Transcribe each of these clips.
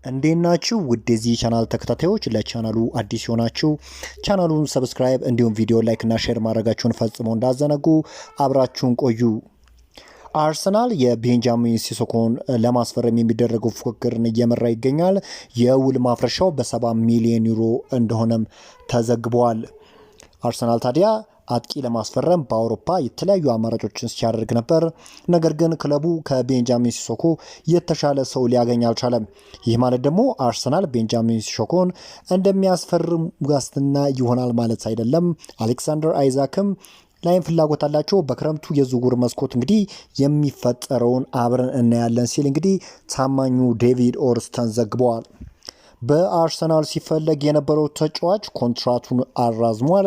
እንዴናችሁ ውድ የዚህ ቻናል ተከታታዮች ለቻናሉ አዲስ ሆናችሁ ቻናሉን ሰብስክራይብ እንዲሁም ቪዲዮ ላይክ እና ሼር ማድረጋችሁን ፈጽሞ እንዳዘነጉ አብራችሁን ቆዩ። አርሰናል የቤንጃሚን ሲሶኮን ለማስፈረም የሚደረገው ፉክክርን እየመራ ይገኛል። የውል ማፍረሻው በ70 ሚሊዮን ዩሮ እንደሆነም ተዘግቧል። አርሰናል ታዲያ አጥቂ ለማስፈረም በአውሮፓ የተለያዩ አማራጮችን ሲያደርግ ነበር። ነገር ግን ክለቡ ከቤንጃሚን ሲሶኮ የተሻለ ሰው ሊያገኝ አልቻለም። ይህ ማለት ደግሞ አርሰናል ቤንጃሚን ሲሶኮን እንደሚያስፈርም ዋስትና ይሆናል ማለት አይደለም። አሌክሳንደር አይዛክም ላይም ፍላጎት አላቸው። በክረምቱ የዝውውር መስኮት እንግዲህ የሚፈጠረውን አብረን እናያለን ሲል እንግዲህ ታማኙ ዴቪድ ኦርስተን ዘግበዋል። በአርሰናል ሲፈለግ የነበረው ተጫዋች ኮንትራቱን አራዝሟል።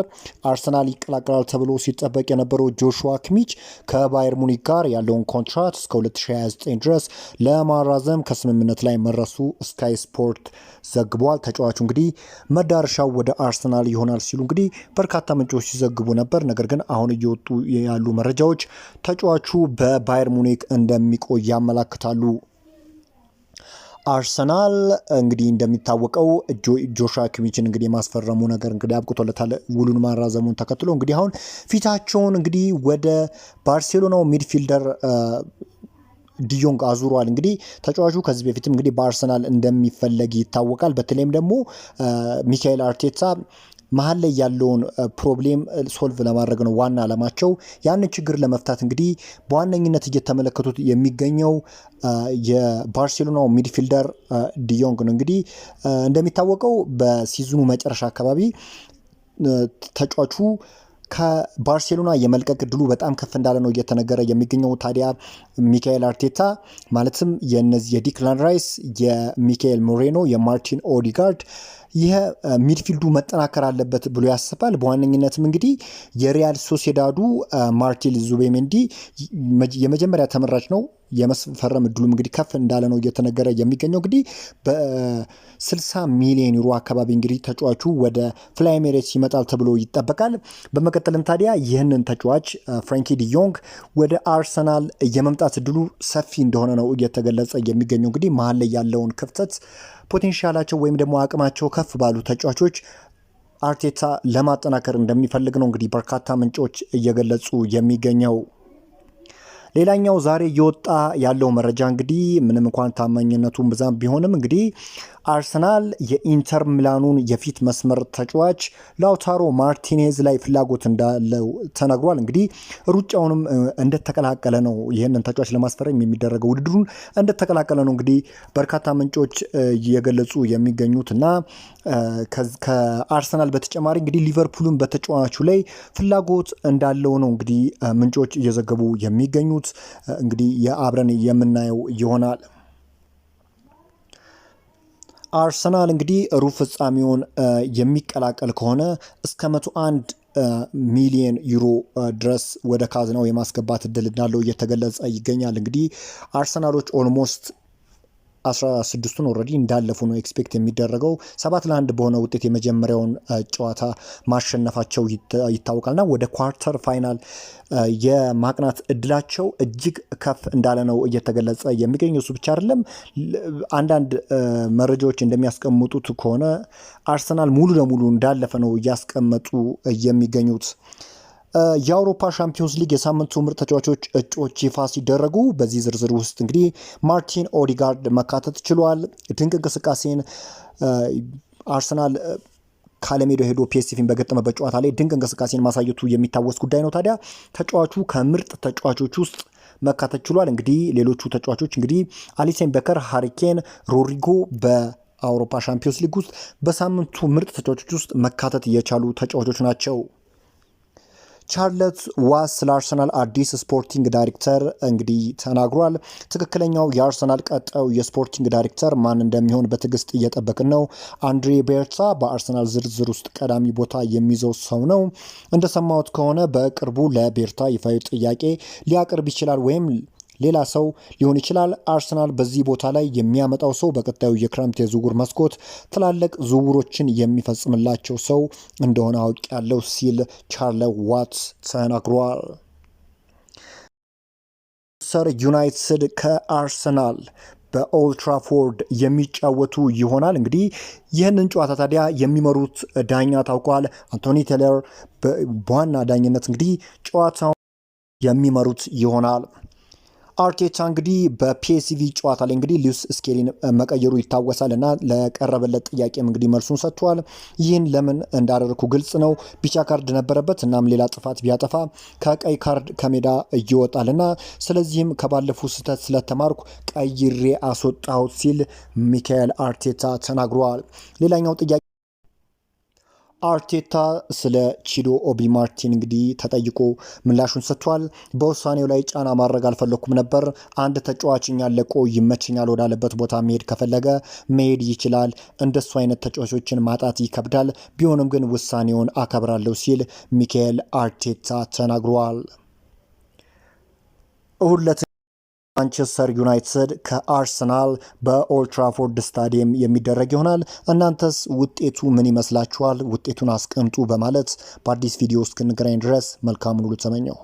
አርሰናል ይቀላቀላል ተብሎ ሲጠበቅ የነበረው ጆሹዋ ኪሚች ከባየር ሙኒክ ጋር ያለውን ኮንትራት እስከ 2029 ድረስ ለማራዘም ከስምምነት ላይ መድረሱ ስካይ ስፖርት ዘግቧል። ተጫዋቹ እንግዲህ መዳረሻው ወደ አርሰናል ይሆናል ሲሉ እንግዲህ በርካታ ምንጮች ሲዘግቡ ነበር። ነገር ግን አሁን እየወጡ ያሉ መረጃዎች ተጫዋቹ በባየር ሙኒክ እንደሚቆይ ያመላክታሉ። አርሰናል እንግዲህ እንደሚታወቀው ጆሹዋ ኪሚችን እንግዲህ የማስፈረሙ ነገር እንግዲህ አብቅቶለታል። ውሉን ማራዘሙን ተከትሎ እንግዲህ አሁን ፊታቸውን እንግዲህ ወደ ባርሴሎናው ሚድፊልደር ዲዮንግ አዙሯል። እንግዲህ ተጫዋቹ ከዚህ በፊትም እንግዲህ በአርሰናል እንደሚፈለግ ይታወቃል። በተለይም ደግሞ ሚካኤል አርቴታ መሀል ላይ ያለውን ፕሮብሌም ሶልቭ ለማድረግ ነው ዋና ዓላማቸው። ያንን ችግር ለመፍታት እንግዲህ በዋነኝነት እየተመለከቱት የሚገኘው የባርሴሎናው ሚድፊልደር ዲዮንግ ነው። እንግዲህ እንደሚታወቀው በሲዝኑ መጨረሻ አካባቢ ተጫዋቹ ከባርሴሎና የመልቀቅ እድሉ በጣም ከፍ እንዳለ ነው እየተነገረ የሚገኘው። ታዲያ ሚካኤል አርቴታ ማለትም የነዚህ የዲክላን ራይስ፣ የሚካኤል ሞሬኖ፣ የማርቲን ኦዲጋርድ ይህ ሚድፊልዱ መጠናከር አለበት ብሎ ያስባል። በዋነኝነትም እንግዲህ የሪያል ሶሴዳዱ ማርቲን ዙቤሜንዲ የመጀመሪያ ተመራጭ ነው። የመስፈረም እድሉም እንግዲህ ከፍ እንዳለ ነው እየተነገረ የሚገኘው። እንግዲህ በ60 ሚሊዮን ዩሮ አካባቢ እንግዲህ ተጫዋቹ ወደ ፍላይ ኤሚሬትስ ይመጣል ተብሎ ይጠበቃል። በመቀጠልም ታዲያ ይህንን ተጫዋች ፍራንኪ ዲዮንግ ወደ አርሰናል የመምጣት እድሉ ሰፊ እንደሆነ ነው እየተገለጸ የሚገኘው። እንግዲህ መሀል ላይ ያለውን ክፍተት ፖቴንሻላቸው ወይም ደግሞ አቅማቸው ከፍ ባሉ ተጫዋቾች አርቴታ ለማጠናከር እንደሚፈልግ ነው እንግዲህ በርካታ ምንጮች እየገለጹ የሚገኘው። ሌላኛው ዛሬ እየወጣ ያለው መረጃ እንግዲህ ምንም እንኳን ታማኝነቱን ብዛም ቢሆንም እንግዲህ አርሰናል የኢንተር ሚላኑን የፊት መስመር ተጫዋች ላውታሮ ማርቲኔዝ ላይ ፍላጎት እንዳለው ተነግሯል። እንግዲህ ሩጫውንም እንደተቀላቀለ ነው። ይህንን ተጫዋች ለማስፈረም የሚደረገው ውድድሩን እንደተቀላቀለ ነው እንግዲህ በርካታ ምንጮች እየገለጹ የሚገኙት እና ከአርሰናል በተጨማሪ እንግዲህ ሊቨርፑልን በተጫዋቹ ላይ ፍላጎት እንዳለው ነው እንግዲህ ምንጮች እየዘገቡ የሚገኙት። እንግዲህ የአብረን የምናየው ይሆናል። አርሰናል እንግዲህ ሩብ ፍጻሜውን የሚቀላቀል ከሆነ እስከ 101 ሚሊዮን ዩሮ ድረስ ወደ ካዝናው የማስገባት እድል እንዳለው እየተገለጸ ይገኛል። እንግዲህ አርሰናሎች ኦልሞስት 16ቱን ኦልሬዲ እንዳለፉ ነው ኤክስፔክት የሚደረገው። 7-1 በሆነ ውጤት የመጀመሪያውን ጨዋታ ማሸነፋቸው ይታወቃልና ወደ ኳርተር ፋይናል የማቅናት እድላቸው እጅግ ከፍ እንዳለ ነው እየተገለጸ የሚገኘው። እሱ ብቻ አይደለም። አንዳንድ መረጃዎች እንደሚያስቀምጡት ከሆነ አርሰናል ሙሉ ለሙሉ እንዳለፈ ነው እያስቀመጡ የሚገኙት። የአውሮፓ ሻምፒዮንስ ሊግ የሳምንቱ ምርጥ ተጫዋቾች እጩዎች ይፋ ሲደረጉ በዚህ ዝርዝር ውስጥ እንግዲህ ማርቲን ኦዲጋርድ መካተት ችሏል። ድንቅ እንቅስቃሴን አርሰናል ካለሜዳው ሄዶ ፒኤስቪን በገጠመበት ጨዋታ ላይ ድንቅ እንቅስቃሴን ማሳየቱ የሚታወስ ጉዳይ ነው። ታዲያ ተጫዋቹ ከምርጥ ተጫዋቾች ውስጥ መካተት ችሏል። እንግዲህ ሌሎቹ ተጫዋቾች እንግዲህ አሊሰን ቤከር፣ ሃሪኬን፣ ሮድሪጎ በአውሮፓ ሻምፒዮንስ ሊግ ውስጥ በሳምንቱ ምርጥ ተጫዋቾች ውስጥ መካተት የቻሉ ተጫዋቾች ናቸው። ቻርለስ ዋስ ስለ አርሰናል አዲስ ስፖርቲንግ ዳይሬክተር እንግዲህ ተናግሯል። ትክክለኛው የአርሰናል ቀጣዩ የስፖርቲንግ ዳይሬክተር ማን እንደሚሆን በትዕግስት እየጠበቅን ነው። አንድሬ ቤርታ በአርሰናል ዝርዝር ውስጥ ቀዳሚ ቦታ የሚይዘው ሰው ነው። እንደሰማሁት ከሆነ በቅርቡ ለቤርታ ይፋዊ ጥያቄ ሊያቀርብ ይችላል ወይም ሌላ ሰው ሊሆን ይችላል። አርሰናል በዚህ ቦታ ላይ የሚያመጣው ሰው በቀጣዩ የክረምት የዝውውር መስኮት ትላልቅ ዝውውሮችን የሚፈጽምላቸው ሰው እንደሆነ አውቅ ያለው ሲል ቻርለስ ዋትስ ተናግሯል። ማንቸስተር ዩናይትድ ከአርሰናል በኦልትራፎርድ የሚጫወቱ ይሆናል። እንግዲህ ይህንን ጨዋታ ታዲያ የሚመሩት ዳኛ ታውቋል። አንቶኒ ቴለር በዋና ዳኝነት እንግዲህ ጨዋታውን የሚመሩት ይሆናል። አርቴታ እንግዲህ በፒኤስቪ ጨዋታ ላይ እንግዲህ ሉዊስ ስኬሊን መቀየሩ ይታወሳል እና ለቀረበለት ጥያቄም እንግዲህ መልሱን ሰጥቷል። ይህን ለምን እንዳደረኩ ግልጽ ነው። ቢጫ ካርድ ነበረበት። እናም ሌላ ጥፋት ቢያጠፋ ከቀይ ካርድ ከሜዳ ይወጣል እና ስለዚህም ከባለፉ ስህተት ስለተማርኩ ቀይሬ አስወጣሁት ሲል ሚካኤል አርቴታ ተናግሯል። ሌላኛው ጥያቄ አርቴታ ስለ ቺዶ ኦቢ ማርቲን እንግዲህ ተጠይቆ ምላሹን ሰጥቷል። በውሳኔው ላይ ጫና ማድረግ አልፈለኩም ነበር። አንድ ተጫዋችኛ ለቆ ይመችኛል ወዳለበት ቦታ መሄድ ከፈለገ መሄድ ይችላል። እንደሱ አይነት ተጫዋቾችን ማጣት ይከብዳል። ቢሆንም ግን ውሳኔውን አከብራለሁ ሲል ሚካኤል አርቴታ ተናግሯል። እሁድ ማንቸስተር ዩናይትድ ከአርሰናል በኦልትራፎርድ ስታዲየም የሚደረግ ይሆናል። እናንተስ ውጤቱ ምን ይመስላችኋል? ውጤቱን አስቀምጡ በማለት በአዲስ ቪዲዮ እስክንገናኝ ድረስ መልካሙን ሁሉ ተመኘው።